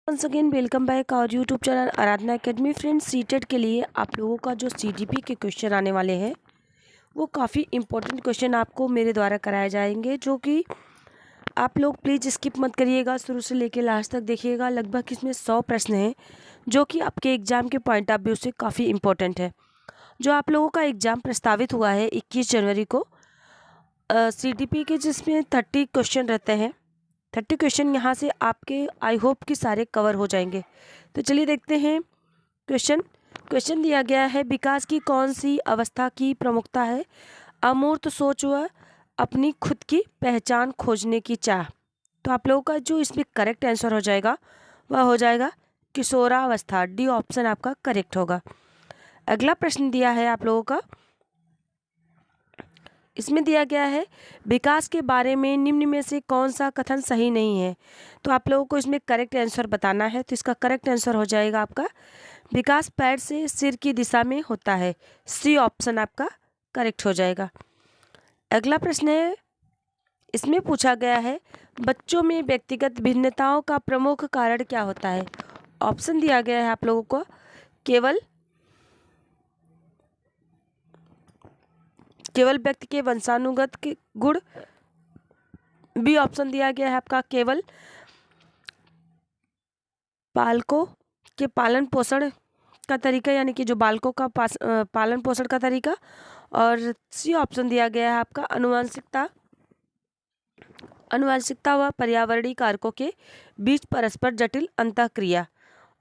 Once again welcome back our YouTube channel Aradhana academy. Friends, CTET के लिए आप लोगों का जो सीडीपी के क्वेश्चन आने वाले हैं वो काफ़ी इंपॉर्टेंट क्वेश्चन आपको मेरे द्वारा कराए जाएंगे, जो कि आप लोग प्लीज़ स्किप मत करिएगा, शुरू से लेकर लास्ट तक देखिएगा। लगभग इसमें 100 प्रश्न हैं जो कि आपके एग्ज़ाम के पॉइंट ऑफ व्यू से काफ़ी इंपॉर्टेंट है। जो आप लोगों का एग्ज़ाम प्रस्तावित हुआ है 21 जनवरी को सीडीपी के, जिसमें 30 क्वेश्चन रहते हैं। 30 क्वेश्चन यहाँ से आपके आई होप कि सारे कवर हो जाएंगे। तो चलिए देखते हैं क्वेश्चन। क्वेश्चन दिया गया है, विकास की कौन सी अवस्था की प्रमुखता है? अमूर्त सोच व अपनी खुद की पहचान खोजने की चाह। तो आप लोगों का जो इसमें करेक्ट आंसर हो जाएगा वह हो जाएगा किशोरावस्था। डी ऑप्शन आपका करेक्ट होगा। अगला प्रश्न दिया है आप लोगों का, इसमें दिया गया है विकास के बारे में निम्न में से कौन सा कथन सही नहीं है? तो आप लोगों को इसमें करेक्ट आंसर बताना है। तो इसका करेक्ट आंसर हो जाएगा आपका विकास पैर से सिर की दिशा में होता है। सी ऑप्शन आपका करेक्ट हो जाएगा। अगला प्रश्न है, इसमें पूछा गया है बच्चों में व्यक्तिगत भिन्नताओं का प्रमुख कारण क्या होता है? ऑप्शन दिया गया है आप लोगों को केवल व्यक्ति के वंशानुगत के गुण। बी ऑप्शन दिया गया है आपका केवल बालकों के पालन पोषण का तरीका, यानी कि जो बालकों का पालन पोषण का तरीका। और सी ऑप्शन दिया गया है आपका अनुवांशिकता व पर्यावरणीय कारकों के बीच परस्पर जटिल अंतःक्रिया।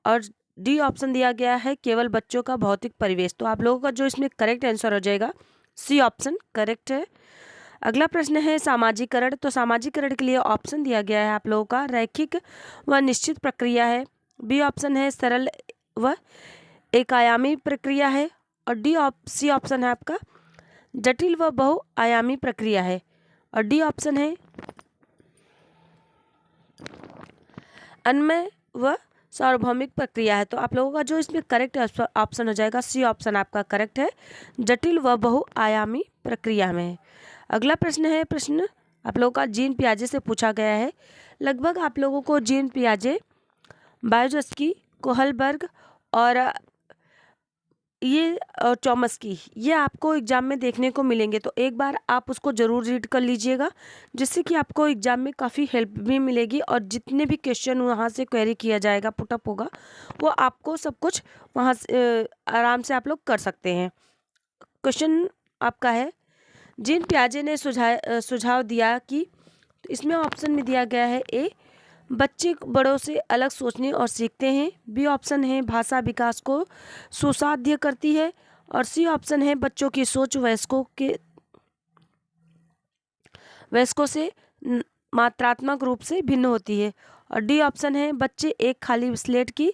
और डी ऑप्शन दिया गया है केवल बच्चों का भौतिक परिवेश। तो आप लोगों का जो इसमें करेक्ट आंसर हो जाएगा सी ऑप्शन करेक्ट है। अगला प्रश्न है सामाजिकरण। तो सामाजिकरण के लिए ऑप्शन दिया गया है आप लोगों का रैखिक व निश्चित प्रक्रिया है। बी ऑप्शन है सरल व एकायामी प्रक्रिया है। और सी ऑप्शन है आपका जटिल व बहुआयामी प्रक्रिया है। और डी ऑप्शन है अन्वय व सार्वभौमिक प्रक्रिया है। तो आप लोगों का जो इसमें करेक्ट ऑप्शन हो जाएगा सी ऑप्शन आपका करेक्ट है, जटिल व बहुआयामी प्रक्रिया में है। अगला प्रश्न है, प्रश्न आप लोगों का जीन पियाजे से पूछा गया है। लगभग आप लोगों को जीन पियाजे, बायोजस्की, कोहलबर्ग और चॉम्स्की ये आपको एग्जाम में देखने को मिलेंगे। तो एक बार आप उसको ज़रूर रीड कर लीजिएगा, जिससे कि आपको एग्जाम में काफ़ी हेल्प भी मिलेगी। और जितने भी क्वेश्चन वहाँ से क्वेरी किया जाएगा, पुटअप होगा, वो आपको सब कुछ वहाँ से आराम से आप लोग कर सकते हैं। क्वेश्चन आपका है, जीन पियाजे ने सुझाव दिया कि, तो इसमें ऑप्शन में दिया गया है ए बच्चे बड़ों से अलग सोचने और सीखते हैं। बी ऑप्शन है भाषा विकास को सुसाध्य करती है। और सी ऑप्शन है बच्चों की सोच वयस्कों से मात्रात्मक रूप से भिन्न होती है। और डी ऑप्शन है बच्चे एक खाली स्लेट की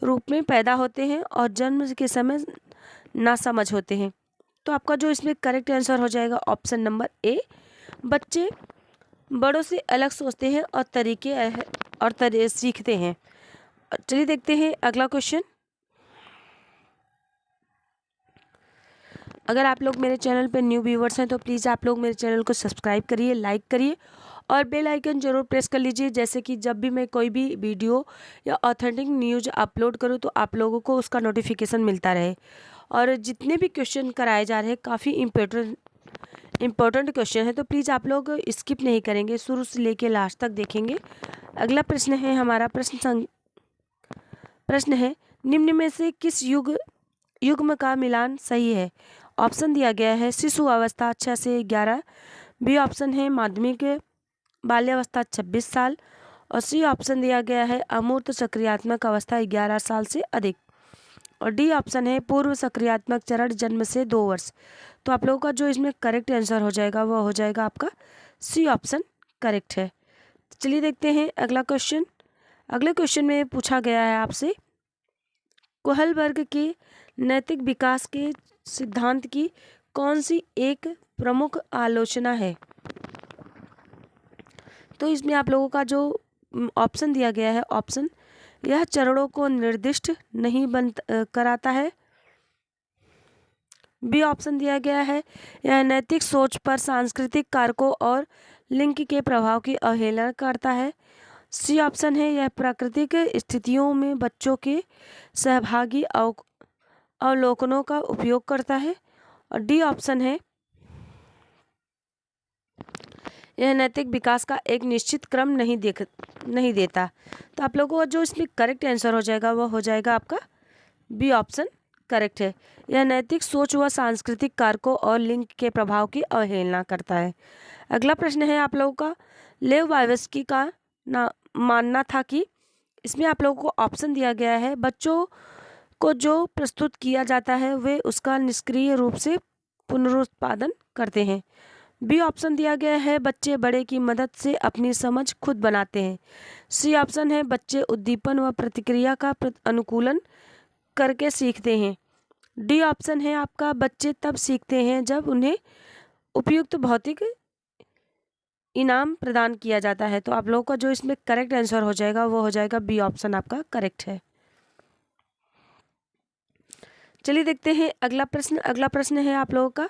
रूप में पैदा होते हैं और जन्म के समय नासमझ होते हैं। तो आपका जो इसमें करेक्ट आंसर हो जाएगा ऑप्शन नंबर ए, बच्चे बड़ों से अलग सोचते हैं और सीखते हैं। चलिए देखते हैं अगला क्वेश्चन। अगर आप लोग मेरे चैनल पर न्यू व्यूवर्स हैं तो प्लीज़ आप लोग मेरे चैनल को सब्सक्राइब करिए, लाइक करिए और बेल आइकन जरूर प्रेस कर लीजिए, जैसे कि जब भी मैं कोई भी वीडियो या ऑथेंटिक न्यूज अपलोड करूं तो आप लोगों को उसका नोटिफिकेशन मिलता रहे। और जितने भी क्वेश्चन कराए जा रहे हैं काफ़ी इम्पोर्टेंट क्वेश्चन है, तो प्लीज़ आप लोग स्किप नहीं करेंगे, शुरू से लेके लास्ट तक देखेंगे। अगला प्रश्न है हमारा प्रश्न है निम्न में से किस युग्म का मिलान सही है? ऑप्शन दिया गया है शिशु अवस्था 6 से 11। बी ऑप्शन है माध्यमिक बाल्यावस्था 26 साल। और सी ऑप्शन दिया गया है अमूर्त सक्रियात्मक अवस्था 11 साल से अधिक। और डी ऑप्शन है पूर्व सक्रियात्मक चरण जन्म से 2 वर्ष। तो आप लोगों का जो इसमें करेक्ट आंसर हो जाएगा वह हो जाएगा आपका सी ऑप्शन करेक्ट है। चलिए देखते हैं अगला क्वेश्चन। अगले क्वेश्चन में पूछा गया है आपसे कोहलबर्ग के नैतिक विकास के सिद्धांत की कौन सी एक प्रमुख आलोचना है? तो इसमें आप लोगों का जो ऑप्शन दिया गया है, ऑप्शन यह चरणों को निर्दिष्ट नहीं कराता है। बी ऑप्शन दिया गया है यह नैतिक सोच पर सांस्कृतिक कारकों और लिंग के प्रभाव की अवहेलना करता है। सी ऑप्शन है यह प्राकृतिक स्थितियों में बच्चों के सहभागी अवलोकनों का उपयोग करता है। और डी ऑप्शन है यह नैतिक विकास का एक निश्चित क्रम नहीं देता। तो आप लोगों का जो इसमें करेक्ट आंसर हो जाएगा वो हो जाएगा आपका बी ऑप्शन करेक्ट है। यह नैतिक सोच व सांस्कृतिक कारकों और लिंग के प्रभाव की अवहेलना करता है। अगला प्रश्न है आप लोगों का, लेव वाइवस्की का मानना था कि, इसमें आप लोगों को ऑप्शन दिया गया है, बच्चों को जो प्रस्तुत किया जाता है वे उसका निष्क्रिय रूप से पुनरुत्पादन करते हैं। बी ऑप्शन दिया गया है, बच्चे बड़े की मदद से अपनी समझ खुद बनाते हैं। सी ऑप्शन है, बच्चे उद्दीपन व प्रतिक्रिया का अनुकूलन करके सीखते हैं। डी ऑप्शन है आपका, बच्चे तब सीखते हैं जब उन्हें उपयुक्त भौतिक इनाम प्रदान किया जाता है। तो आप लोगों का जो इसमें करेक्ट आंसर हो जाएगा वो हो जाएगा बी ऑप्शन आपका करेक्ट है। चलिए देखते हैं अगला प्रश्न। अगला प्रश्न है आप लोगों का,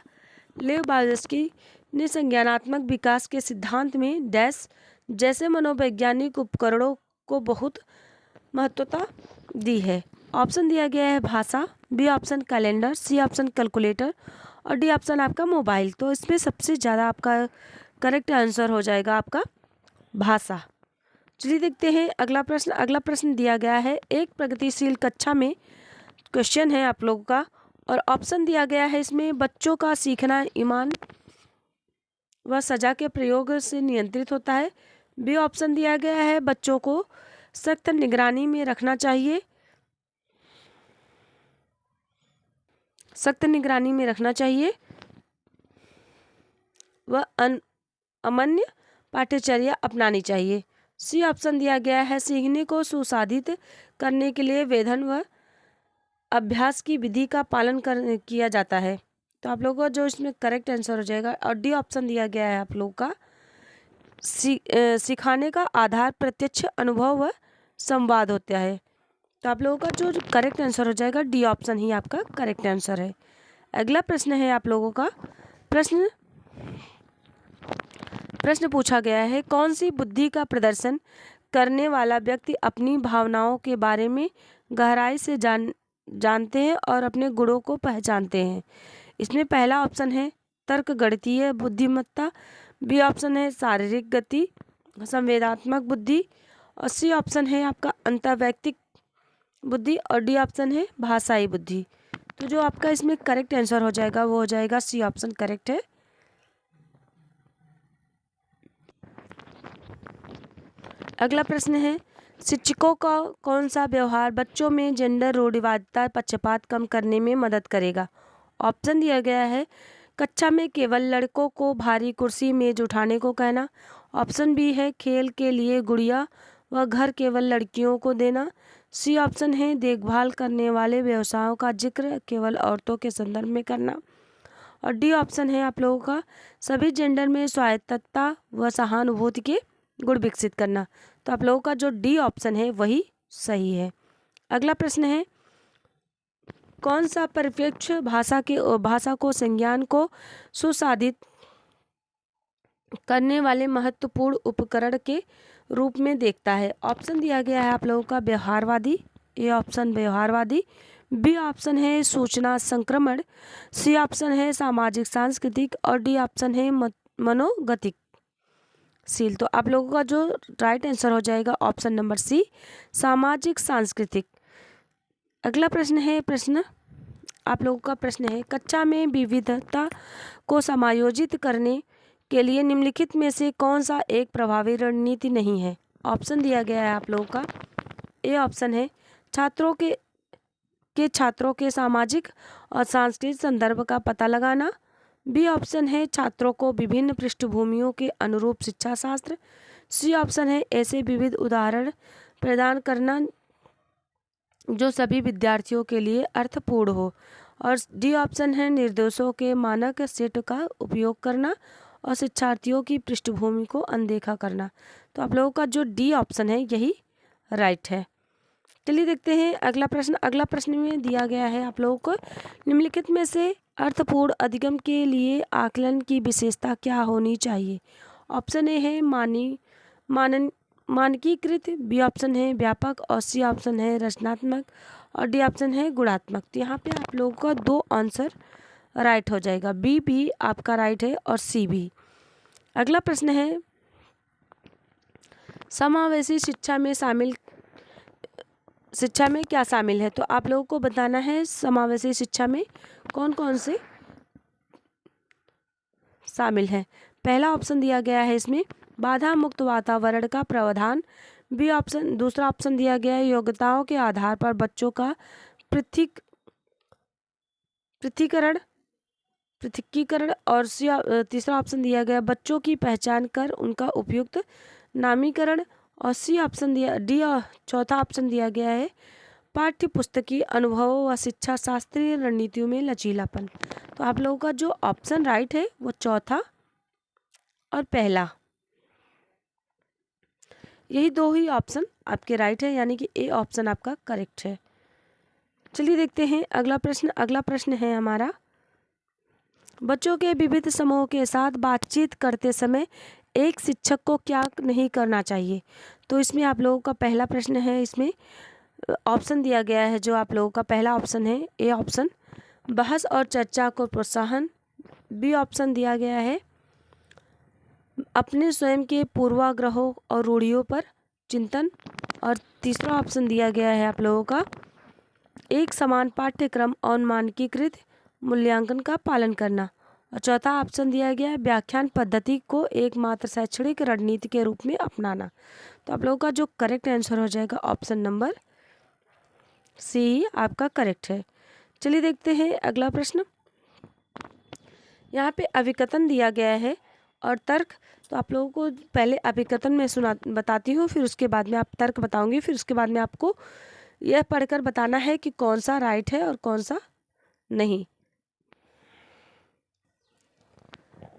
लेव वाइवस्की ने संज्ञानात्मक विकास के सिद्धांत में डैश जैसे मनोवैज्ञानिक उपकरणों को बहुत महत्वता दी है। ऑप्शन दिया गया है भाषा, B option calendar, C option calculator और डी ऑप्शन आपका मोबाइल। तो इसमें सबसे ज़्यादा आपका करेक्ट आंसर हो जाएगा आपका भाषा। चलिए देखते हैं अगला प्रश्न। अगला प्रश्न दिया गया है, एक प्रगतिशील कक्षा में क्वेश्चन है आप लोगों का और ऑप्शन दिया गया है इसमें, बच्चों का सीखना ईमान व सजा के प्रयोग से नियंत्रित होता है। बी ऑप्शन दिया गया है, बच्चों को सख्त निगरानी में रखना चाहिए, सख्त निगरानी में रखना चाहिए व अमान्य पाठ्यचर्या अपनानी चाहिए। सी ऑप्शन दिया गया है, सीखने को सुसाधित करने के लिए वेधन व अभ्यास की विधि का पालन किया जाता है। तो आप लोगों का जो इसमें करेक्ट आंसर हो जाएगा। और डी ऑप्शन दिया गया है आप लोगों का, सिखाने का आधार प्रत्यक्ष अनुभव व संवाद होता है। तो आप लोगों का जो करेक्ट आंसर हो जाएगा डी ऑप्शन ही आपका करेक्ट आंसर है। अगला प्रश्न है आप लोगों का, प्रश्न पूछा गया है, कौन सी बुद्धि का प्रदर्शन करने वाला व्यक्ति अपनी भावनाओं के बारे में गहराई से जानते हैं और अपने गुणों को पहचानते हैं। इसमें पहला ऑप्शन है तर्क गणितीय बुद्धिमत्ता, बी ऑप्शन है शारीरिक गति संवेदनात्मक बुद्धि और सी ऑप्शन है आपका अंतर्वैयक्तिक बुद्धि और डी ऑप्शन है भाषाई बुद्धि। तो जो आपका इसमें करेक्ट आंसर हो जाएगा वो हो जाएगा सी ऑप्शन करेक्ट है। अगला प्रश्न है, शिक्षकों का कौन सा व्यवहार बच्चों में जेंडर रूढ़िवादिता पक्षपात कम करने में मदद करेगा। ऑप्शन दिया गया है, कक्षा में केवल लड़कों को भारी कुर्सी मेज उठाने को कहना। ऑप्शन बी है खेल के लिए गुड़िया व घर केवल लड़कियों को देना। सी ऑप्शन है देखभाल करने वाले व्यवसायों का जिक्र केवल औरतों के संदर्भ में करना। और डी ऑप्शन है आप लोगों का सभी जेंडर में स्वायत्तता व सहानुभूति के गुण विकसित करना। तो आप लोगों का जो डी ऑप्शन है वही सही है। अगला प्रश्न है, कौन सा परिप्रेक्ष्य भाषा को संज्ञान को सुसाधित करने वाले महत्वपूर्ण उपकरण के रूप में देखता है। ऑप्शन दिया गया है आप लोगों का व्यवहारवादी, ए ऑप्शन व्यवहारवादी, बी ऑप्शन है सूचना संक्रमण, सी ऑप्शन है सामाजिक सांस्कृतिक और डी ऑप्शन है मनोगतिक शील। तो आप लोगों का जो राइट आंसर हो जाएगा ऑप्शन नंबर सी सामाजिक सांस्कृतिक। अगला प्रश्न है आप लोगों का प्रश्न है, कक्षा में विविधता को समायोजित करने के लिए निम्नलिखित में से कौन सा एक प्रभावी रणनीति नहीं है। ऑप्शन दिया गया है आप लोगों का, ए ऑप्शन है छात्रों के सामाजिक और सांस्कृतिक संदर्भ का पता लगाना, बी ऑप्शन है छात्रों को विभिन्न पृष्ठभूमियों के अनुरूप शिक्षा शास्त्र, सी ऑप्शन है ऐसे विविध उदाहरण प्रदान करना जो सभी विद्यार्थियों के लिए अर्थपूर्ण हो और डी ऑप्शन है निर्देशों के मानक सेट का उपयोग करना और शिक्षार्थियों की पृष्ठभूमि को अनदेखा करना। तो आप लोगों का जो डी ऑप्शन है यही राइट है। चलिए देखते हैं अगला प्रश्न। अगला प्रश्न में दिया गया है आप लोगों को, निम्नलिखित में से अर्थपूर्ण अधिगम के लिए आकलन की विशेषता क्या होनी चाहिए। ऑप्शन ए है मानकीकृत, बी ऑप्शन है व्यापक, और सी ऑप्शन है रचनात्मक, और डी ऑप्शन है गुणात्मक। तो यहाँ पे आप लोगों का 2 आंसर राइट हो जाएगा, बी भी आपका राइट है और सी भी। अगला प्रश्न है, समावेशी शिक्षा में क्या शामिल है? तो आप लोगों को बताना है समावेशी शिक्षा में कौन कौन से शामिल है। पहला ऑप्शन दिया गया है इसमें बाधा मुक्त वातावरण का प्रावधान, बी ऑप्शन, दूसरा ऑप्शन दिया गया है योग्यताओं के आधार पर बच्चों का पृथकीकरण, और तीसरा ऑप्शन दिया गया बच्चों की पहचान कर उनका उपयुक्त नामीकरण, और सी ऑप्शन चौथा ऑप्शन दिया गया है पाठ्य पुस्तकीय अनुभवों व शिक्षा शास्त्रीय रणनीतियों में लचीलापन। तो आप लोगों का जो ऑप्शन राइट है वो चौथा और पहला, यही 2 ही ऑप्शन आपके राइट है, यानी कि ए ऑप्शन आपका करेक्ट है। चलिए देखते हैं अगला प्रश्न। अगला प्रश्न है हमारा, बच्चों के विविध समूहों के साथ बातचीत करते समय एक शिक्षक को क्या नहीं करना चाहिए? तो इसमें आप लोगों का पहला प्रश्न है, इसमें ऑप्शन दिया गया है, जो आप लोगों का पहला ऑप्शन है ए ऑप्शन बहस और चर्चा को प्रोत्साहन, बी ऑप्शन दिया गया है अपने स्वयं के पूर्वाग्रहों और रूढ़ियों पर चिंतन, और तीसरा ऑप्शन दिया गया है आप लोगों का एक समान पाठ्यक्रम और मानकीकृत मूल्यांकन का पालन करना, और चौथा ऑप्शन दिया गया है व्याख्यान पद्धति को एकमात्र शैक्षणिक रणनीति के रूप में अपनाना। तो आप लोगों का जो करेक्ट आंसर हो जाएगा ऑप्शन नंबर सी आपका करेक्ट है। चलिए देखते हैं अगला प्रश्न। यहाँ पे अभिकथन दिया गया है और तर्क, तो आप लोगों को पहले अभिकथन में बताती हूँ, फिर उसके बाद में आप तर्क बताऊंगी, फिर उसके बाद में आपको यह पढ़कर बताना है कि कौन सा राइट है और कौन सा नहीं।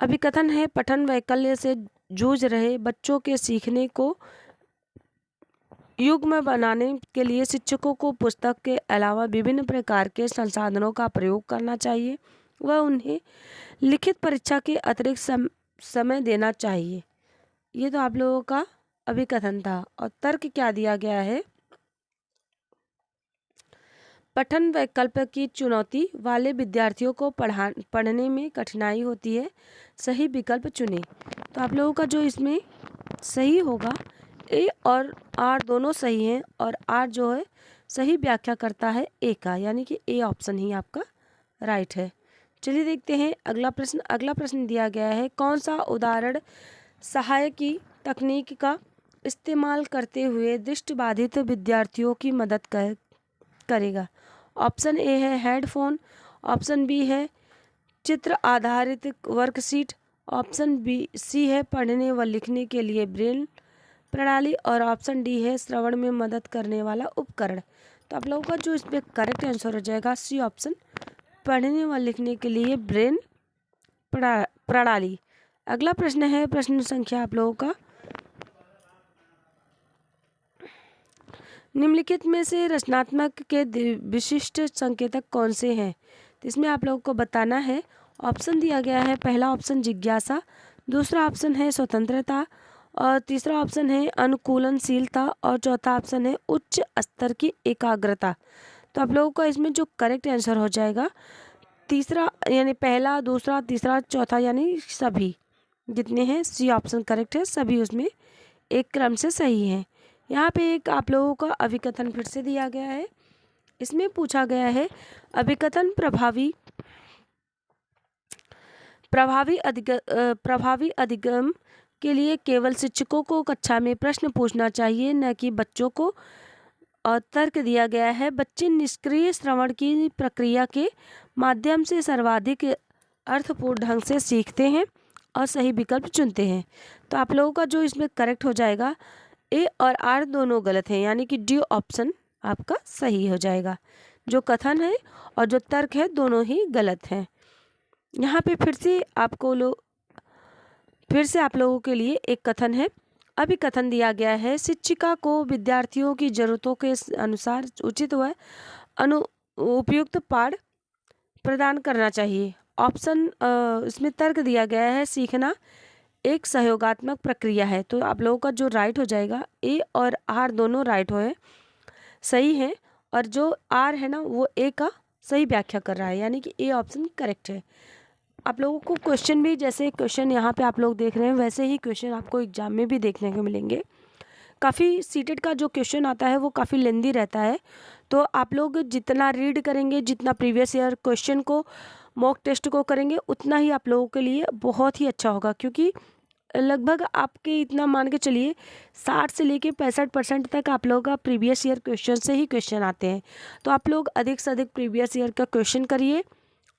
अभिकथन है पठन वैकल्य से जूझ रहे बच्चों के सीखने को युग्म बनाने के लिए शिक्षकों को पुस्तक के अलावा विभिन्न प्रकार के संसाधनों का प्रयोग करना चाहिए व उन्हें लिखित परीक्षा के अतिरिक्त समय देना चाहिए। ये तो आप लोगों का अभिकथन था। और तर्क क्या दिया गया है, पठन वैकल्प की चुनौती वाले विद्यार्थियों को पढ़ने में कठिनाई होती है, सही विकल्प चुनें। तो आप लोगों का जो इसमें सही होगा ए और आर दोनों सही हैं, और आर जो है सही व्याख्या करता है ए का, यानी कि ए ऑप्शन ही आपका राइट है। चलिए देखते हैं अगला प्रश्न। अगला प्रश्न दिया गया है कौन सा उदाहरण सहायकी तकनीक का इस्तेमाल करते हुए दृष्टिबाधित विद्यार्थियों की मदद करेगा? ऑप्शन ए है हेडफोन, ऑप्शन बी है चित्र आधारित वर्कशीट, ऑप्शन बी सी है पढ़ने व लिखने के लिए ब्रेल प्रणाली, और ऑप्शन डी है श्रवण में मदद करने वाला उपकरण। तो आप लोगों का जो इसमें करेक्ट आंसर हो जाएगा सी ऑप्शन, पढ़ने व लिखने के लिए ब्रेन प्रणाली। अगला प्रश्न है प्रश्न संख्या आप लोगों का, निम्नलिखित में से रचनात्मक के विशिष्ट संकेतक कौन से हैं? तो इसमें आप लोगों को बताना है। ऑप्शन दिया गया है, पहला ऑप्शन जिज्ञासा, दूसरा ऑप्शन है स्वतंत्रता, और तीसरा ऑप्शन है अनुकूलनशीलता, और चौथा ऑप्शन है उच्च स्तर की एकाग्रता। तो आप लोगों का इसमें जो करेक्ट आंसर हो जाएगा तीसरा, यानी पहला, दूसरा, तीसरा, चौथा, यानी सभी जितने हैं सी ऑप्शन करेक्ट है, सभी उसमें एक क्रम से सही हैं। यहाँ पे एक आप लोगों का अभिकथन फिर से दिया गया है। इसमें पूछा गया है अभिकथन प्रभावी अधिगम के लिए केवल शिक्षकों को कक्षा में प्रश्न पूछना चाहिए, न कि बच्चों को। और तर्क दिया गया है बच्चे निष्क्रिय श्रवण की प्रक्रिया के माध्यम से सर्वाधिक अर्थपूर्ण ढंग से सीखते हैं और सही विकल्प चुनते हैं। तो आप लोगों का जो इसमें करेक्ट हो जाएगा ए और आर दोनों गलत हैं, यानी कि डी ऑप्शन आपका सही हो जाएगा। जो कथन है और जो तर्क है दोनों ही गलत हैं। यहाँ पे फिर से आप लोगों के लिए एक कथन है। अभिकथन दिया गया है शिक्षिका को विद्यार्थियों की जरूरतों के अनुसार उचित व उपयुक्त पाठ प्रदान करना चाहिए। ऑप्शन इसमें तर्क दिया गया है सीखना एक सहयोगात्मक प्रक्रिया है। तो आप लोगों का जो राइट हो जाएगा, ए और आर दोनों राइट हो है, सही है, और जो आर है ना वो ए का सही व्याख्या कर रहा है, यानी कि ए ऑप्शन करेक्ट है। आप लोगों को क्वेश्चन भी, जैसे क्वेश्चन यहाँ पे आप लोग देख रहे हैं वैसे ही क्वेश्चन आपको एग्जाम में भी देखने को मिलेंगे। काफ़ी सीटेट का जो क्वेश्चन आता है वो काफ़ी लेंदी रहता है, तो आप लोग जितना रीड करेंगे, जितना प्रीवियस ईयर क्वेश्चन को, मॉक टेस्ट को करेंगे, उतना ही आप लोगों के लिए बहुत ही अच्छा होगा। क्योंकि लगभग आपके इतना मान के चलिए 60 से लेके 65% तक आप लोगों का प्रीवियस ईयर क्वेश्चन से ही क्वेश्चन आते हैं। तो आप लोग अधिक से अधिक प्रीवियस ईयर का क्वेश्चन करिए,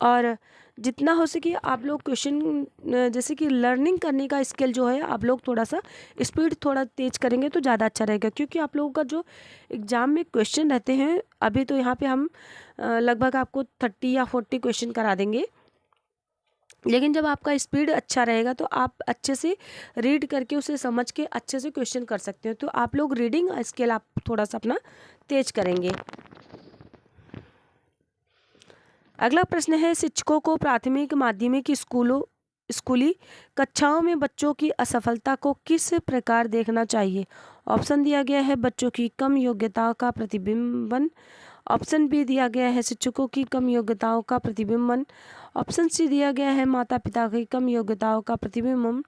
और जितना हो सके आप लोग क्वेश्चन, जैसे कि लर्निंग करने का स्किल जो है आप लोग थोड़ा सा स्पीड थोड़ा तेज करेंगे तो ज़्यादा अच्छा रहेगा। क्योंकि आप लोगों का जो एग्ज़ाम में क्वेश्चन रहते हैं, अभी तो यहाँ पे हम लगभग आपको 30 या 40 क्वेश्चन करा देंगे, लेकिन जब आपका स्पीड अच्छा रहेगा तो आप अच्छे से रीड करके उसे समझ के अच्छे से क्वेश्चन कर सकते हो। तो आप लोग रीडिंग स्किल आप थोड़ा सा अपना तेज करेंगे। अगला प्रश्न है, शिक्षकों को प्राथमिक माध्यमिक स्कूली कक्षाओं में बच्चों की असफलता को किस प्रकार देखना चाहिए। ऑप्शन दिया गया है बच्चों की कम योग्यताओं का प्रतिबिंबन, ऑप्शन बी दिया गया है शिक्षकों की कम योग्यताओं का प्रतिबिंबन, ऑप्शन सी दिया गया है माता पिता की कम योग्यताओं का प्रतिबिंबन,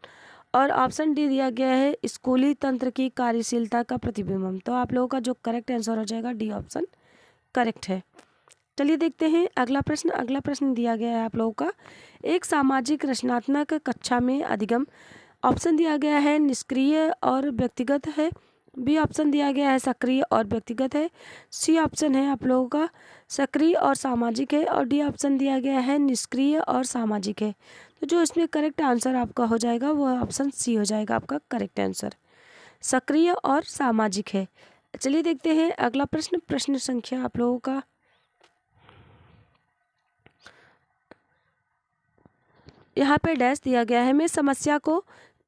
और ऑप्शन डी दिया गया है स्कूली तंत्र की कार्यशीलता का प्रतिबिंबन। तो आप लोगों का जो करेक्ट आंसर हो जाएगा डी ऑप्शन करेक्ट है। चलिए देखते हैं अगला प्रश्न। अगला प्रश्न दिया गया है आप लोगों का, एक सामाजिक रचनात्मक कक्षा में अधिगम, ऑप्शन दिया गया है निष्क्रिय और व्यक्तिगत है, बी ऑप्शन दिया गया है सक्रिय और व्यक्तिगत है, सी ऑप्शन है आप लोगों का सक्रिय और सामाजिक है, और डी ऑप्शन दिया गया है निष्क्रिय और सामाजिक है। तो जो इसमें करेक्ट आंसर आपका हो जाएगा वो ऑप्शन सी हो जाएगा आपका करेक्ट आंसर, सक्रिय और सामाजिक है। चलिए देखते हैं अगला प्रश्न। प्रश्न संख्या आप लोगों का यहाँ पे डैश दिया गया है, में समस्या को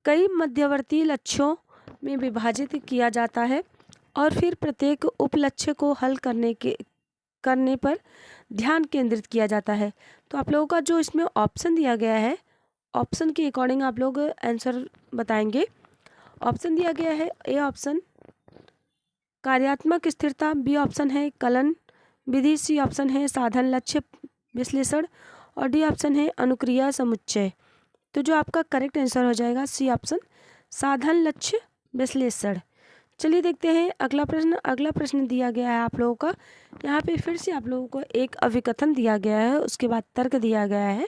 कई मध्यवर्ती लक्ष्यों में विभाजित किया जाता है और फिर प्रत्येक उप लक्ष्य को हल करने पर ध्यान केंद्रित किया जाता है। तो आप लोगों का जो इसमें ऑप्शन दिया गया है, ऑप्शन के अकॉर्डिंग आप लोग आंसर बताएंगे। ऑप्शन दिया गया है ए ऑप्शन कार्यात्मक स्थिरता, बी ऑप्शन है कलन विधि, सी ऑप्शन है साधन लक्ष्य विश्लेषण, और डी ऑप्शन है अनुक्रिया समुच्चय। तो जो आपका करेक्ट आंसर हो जाएगा सी ऑप्शन साधन लक्ष्य विश्लेषण। चलिए देखते हैं अगला प्रश्न। अगला प्रश्न दिया गया है आप लोगों का, यहाँ पे फिर से आप लोगों को एक अभिकथन दिया गया है, उसके बाद तर्क दिया गया है।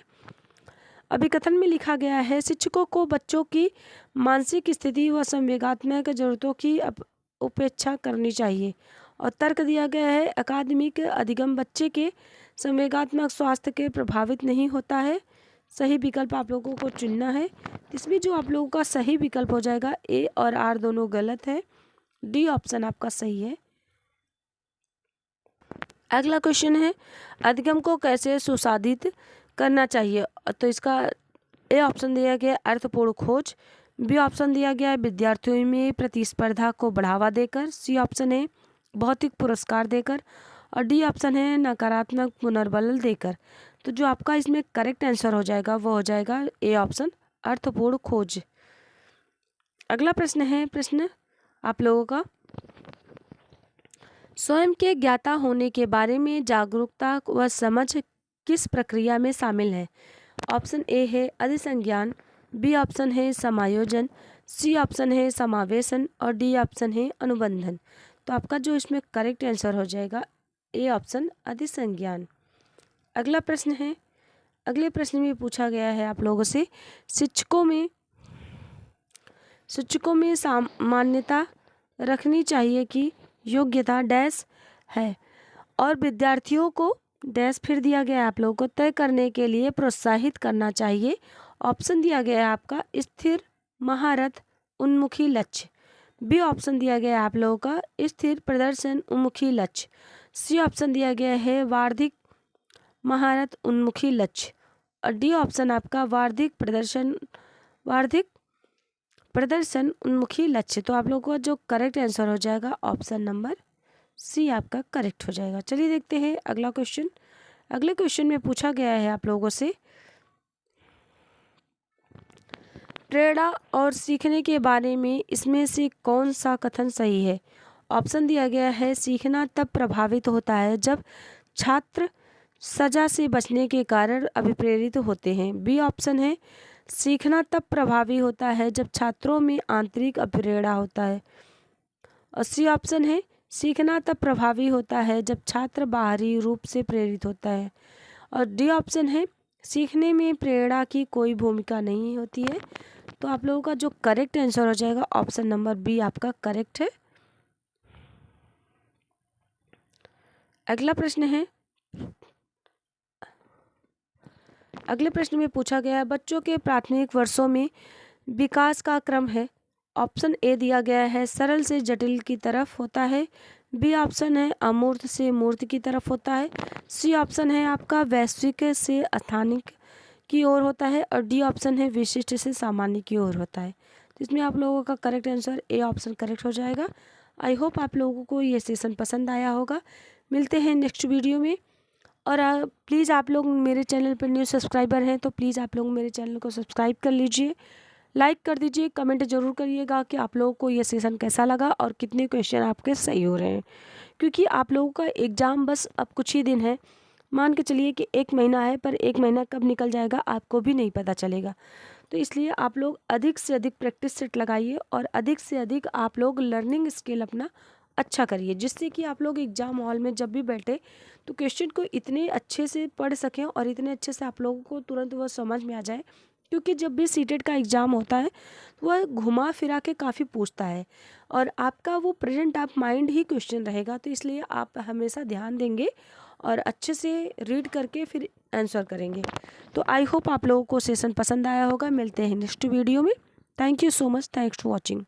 अभिकथन में लिखा गया है, शिक्षकों को बच्चों की मानसिक स्थिति व संवेगात्मक जरूरतों की उपेक्षा करनी चाहिए। और तर्क दिया गया है, अकादमिक अधिगम बच्चे के संवेगात्मक स्वास्थ्य के प्रभावित नहीं होता है। सही विकल्प आप लोगों को चुनना है। इसमें जो आप लोगों का सही विकल्प हो जाएगा ए और आर दोनों गलत है, डी ऑप्शन आपका सही है। अगला क्वेश्चन है, अधिगम को कैसे सुसाधित करना चाहिए। तो इसका ए ऑप्शन दिया गया अर्थपूर्ण खोज, बी ऑप्शन दिया गया है विद्यार्थियों में प्रतिस्पर्धा को बढ़ावा देकर, सी ऑप्शन है भौतिक पुरस्कार देकर, और डी ऑप्शन है नकारात्मक पुनर्बल देकर। तो जो आपका इसमें करेक्ट आंसर हो जाएगा वो हो जाएगा ए ऑप्शन अर्थपूर्ण खोज। अगला प्रश्न है, प्रश्न आप लोगों का, स्वयं के ज्ञाता होने के बारे में जागरूकता व समझ किस प्रक्रिया में शामिल है। ऑप्शन ए है अधिसंज्ञान, बी ऑप्शन है समायोजन, सी ऑप्शन है समावेशन, और डी ऑप्शन है अनुबंधन। तो आपका जो इसमें करेक्ट आंसर हो जाएगा ए ऑप्शन अधिसंज्ञान। अगला प्रश्न है, अगले प्रश्न में पूछा गया है आप लोगों से, शिक्षकों में सामान्यता रखनी चाहिए कि योग्यता डैश है, और विद्यार्थियों को डैश फिर दिया गया है आप लोगों को तय करने के लिए प्रोत्साहित करना चाहिए। ऑप्शन दिया गया है आपका स्थिर महारत उन्मुखी लक्ष्य, बी ऑप्शन दिया गया है आप लोगों का स्थिर प्रदर्शन उन्मुखी लक्ष्य, सी ऑप्शन दिया गया है वार्षिक महारत उन्मुखी लक्ष्य, और डी ऑप्शन आपका वार्षिक प्रदर्शन उन्मुखी लक्ष्य। तो आप लोगों का जो करेक्ट आंसर हो जाएगा ऑप्शन नंबर सी आपका करेक्ट हो जाएगा। चलिए देखते हैं अगला क्वेश्चन। अगले क्वेश्चन में पूछा गया है आप लोगों से, प्रेरणा और सीखने के बारे में इसमें से कौन सा कथन सही है? ऑप्शन दिया गया है, सीखना तब प्रभावित होता है जब छात्र सजा से बचने के कारण अभिप्रेरित होते हैं। बी ऑप्शन है, सीखना तब प्रभावी होता है जब छात्रों में आंतरिक अभिप्रेरणा होता है। और सी ऑप्शन है, सीखना तब प्रभावी होता है जब छात्र बाहरी रूप से प्रेरित होता है। और डी ऑप्शन है, सीखने में प्रेरणा की कोई भूमिका नहीं होती है। तो आप लोगों का जो करेक्ट आंसर हो जाएगा ऑप्शन नंबर बी आपका करेक्ट है। अगला प्रश्न है, अगले प्रश्न में पूछा गया है, बच्चों के प्राथमिक वर्षों में विकास का क्रम है। ऑप्शन ए दिया गया है, सरल से जटिल की तरफ होता है। बी ऑप्शन है, अमूर्त से मूर्त की तरफ होता है। सी ऑप्शन है आपका, वैश्विक से स्थानिक की ओर होता है। और डी ऑप्शन है, विशिष्ट से सामान्य की ओर होता है। तो इसमें आप लोगों का correct answer A option correct हो जाएगा। आई होप आप लोगों को ये सेशन पसंद आया होगा। मिलते हैं नेक्स्ट वीडियो में। और प्लीज़ आप लोग मेरे चैनल पर न्यू सब्सक्राइबर हैं तो प्लीज़ आप लोग मेरे चैनल को सब्सक्राइब कर लीजिए, लाइक कर दीजिए, कमेंट ज़रूर करिएगा कि आप लोगों को ये सेशन कैसा लगा और कितने क्वेश्चन आपके सही हो रहे हैं। क्योंकि आप लोगों का एग्ज़ाम बस अब कुछ ही दिन है, मान के चलिए कि 1 महीना है, पर 1 महीना कब निकल जाएगा आपको भी नहीं पता चलेगा। तो इसलिए आप लोग अधिक से अधिक प्रैक्टिस सेट लगाइए और अधिक से अधिक आप लोग लर्निंग स्किल अपना अच्छा करिए, जिससे कि आप लोग एग्ज़ाम हॉल में जब भी बैठे तो क्वेश्चन को इतने अच्छे से पढ़ सकें और इतने अच्छे से आप लोगों को तुरंत वह समझ में आ जाए। क्योंकि जब भी सीटेट का एग्ज़ाम होता है वह घुमा फिरा के काफ़ी पूछता है और आपका वो प्रेजेंट आप माइंड ही क्वेश्चन रहेगा। तो इसलिए आप हमेशा ध्यान देंगे और अच्छे से रीड करके फिर आंसर करेंगे। तो आई होप आप लोगों को सेशन पसंद आया होगा। मिलते हैं नेक्स्ट वीडियो में। Thank you so much, thanks for watching.